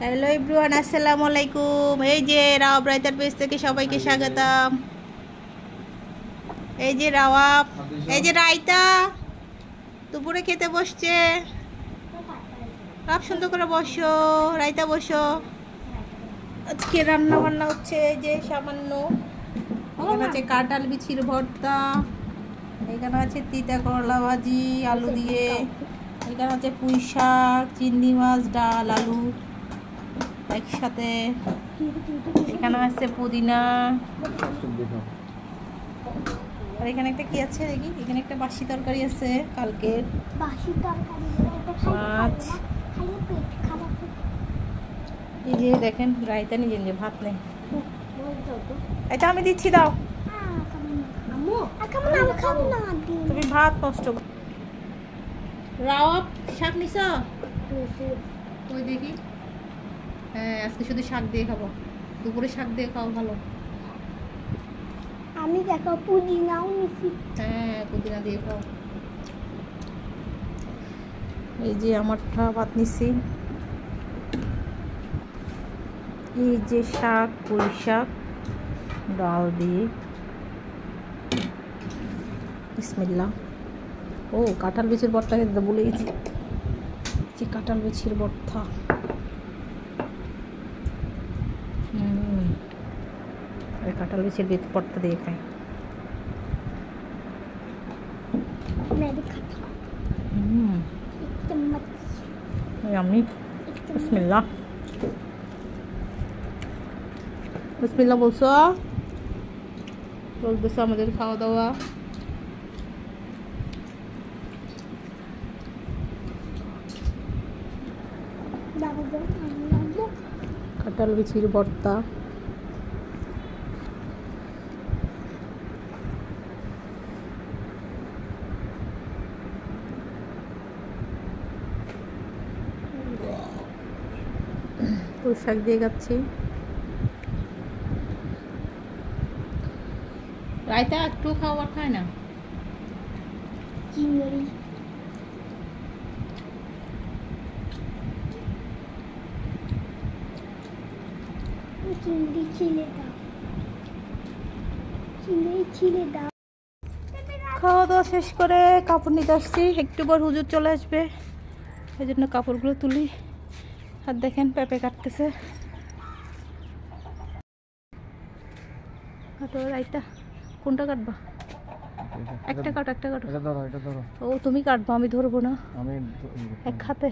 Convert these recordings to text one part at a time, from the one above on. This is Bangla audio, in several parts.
হ্যালো এভরিওয়ান, আসসালামু আলাইকুম। এই যে রাওয়াব রায়তার পেজ থেকে সবাইকে স্বাগতম। এই যে রাওয়াব, এই যে রায়তা দুপুরে খেতে বসছে। সব সুন্দর করে বসো, রায়তা বসো। আজকে রান্না বান্না হচ্ছে এই যে সামান্য। এখানে আছে কাঁঠাল বিচির ভর্তা, এখানে আছে তিতা করলা ভাজি আলু দিয়ে, এখানে আছে পুঁই শাক, চিংড়ি মাছ, ডাল, আলু একসাথে, এখানে আছে পুদিনা, আর এখানে একটা কি আছে দেখি, এখানে একটা বাসি তরকারি আছে কালকের মাছ। এই যে দেখেন রায়তা নিজে নিজে ভাত নেই, এটা আমি দিচ্ছি, দাও তুমি ভাত নষ্ট। রাওয়াব শাক নিছ? ওই দেখি, হ্যাঁ আজকে শুধু শাক দিয়ে খাবো, দুপুরে শাক দিয়ে খাও ভালো। আমি দেখো পুদিনাও নিছি। হ্যাঁ পুদিনা দিয়ে খাও। এই যে আমারটা ভাত নিছি। এই যে শাক, পুঁই শাক, ডাল দিয়ে, বিসমিল্লাহ। ও কাঁঠাল বিচির ভর্তা খেতে ভুলে গেছি, যে কাঁঠাল বিচির ভর্তা। কাঁঠাল বিচির ভর্তা দিয়ে খাই। আমি বিসমিল্লাহ, বিসমিল্লাহ বলছো, চলতেছে আমাদের খাওয়া দাওয়া। কাঁঠাল বিচির ভর্তা, পুঁই শাক দিয়ে খাচ্ছি। রায়তা একটু খাওয়ার খায় না। চিংড়ি চিংড়ি ছিলে দাও, চিংড়ি ছিলে দাও। খাওয়া দাওয়া শেষ করে কাপড় নিতে আসছি, একটু পর হুজুর চলে আসবে, এই জন্য কাপড়গুলো তুলি। আর দেখেন পেঁপে কাটতেছে। কাটো রায়তা, কোনটা কাটবা? একটা কাটো, একটা কাটো। ও তুমি কাটবা, আমি ধরবো না, এক হাতে।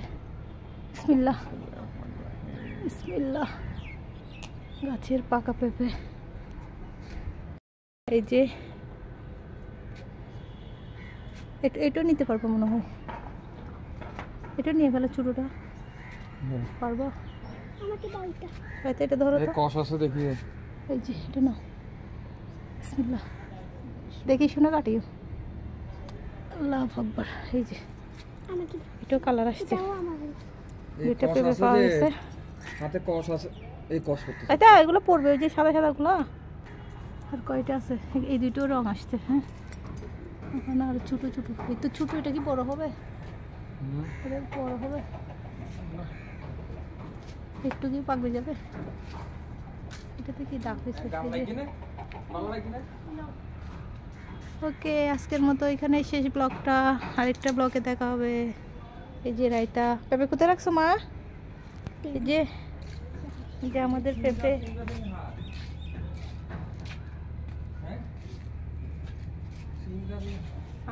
বিসমিল্লাহ, বিসমিল্লাহ। গাছের পাকা পেঁপে। এই যে এটা নিতে পারবো মনে হয়, এটা নিয়ে ফেলে চুড়োটা পারবো। আমাকে দাও এটা, রায়তা এটা ধরো তো, কষ আছে দেখি। এই যে এটা নাও, বিসমিল্লাহ। দেখি শুনে কাটিও, আল্লাহু আকবার। এই যে আমাকে এটাও কালার আসছে, দাও আমাকে। এটা পেঁপে পাওয়া গেছে। হাতে কষ আছে, এই কষ করতে রায়তা এগুলো পড়বে, ওই যে সাদা সাদা গুলো। আর কয়টা আছে? এই দুটো রং আসছে। হ্যাঁ ওখানে আর ছোটো ছোটো, এই তো ছোটো। এটা কি বড় হবে? এটা বড় হবে, একটু কি পাকবে যাবে? এটাতে কি দাগ হয়েছে? ওকে, আজকের মতো এখানে শেষ ব্লগটা। আরেকটা ব্লগে দেখা হবে। এই যে রায়তা, পেঁপে কোথায় রাখছো মা? এই যে আমাদের পেঁপে।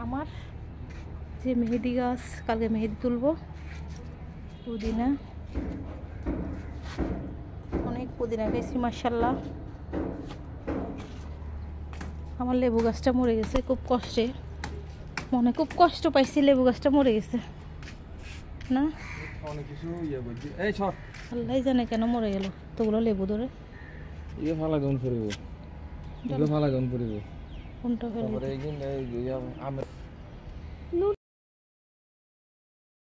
আমার যে মেহেদি গাছ, কালকে মেহেদি তুলবো। পুদিনা, অনেক পুদিনা পেয়েছি মাশাআল্লাহ। আমার লেবু গাছটা মরে গেছে খুব কষ্টে, মনে খুব কষ্ট পাইছি, লেবু গাছটা মরে গেছে না। অনেক কিছু ইয়ে করছি। এই সর, আল্লাহ জানে কেন মরে গেল তোগুলো লেবু ধরে। ইয়ে ফালা জন করিব, ইয়ে ফালা জন করিব। কোনটা ফেলে? তারপরে এই যে আমের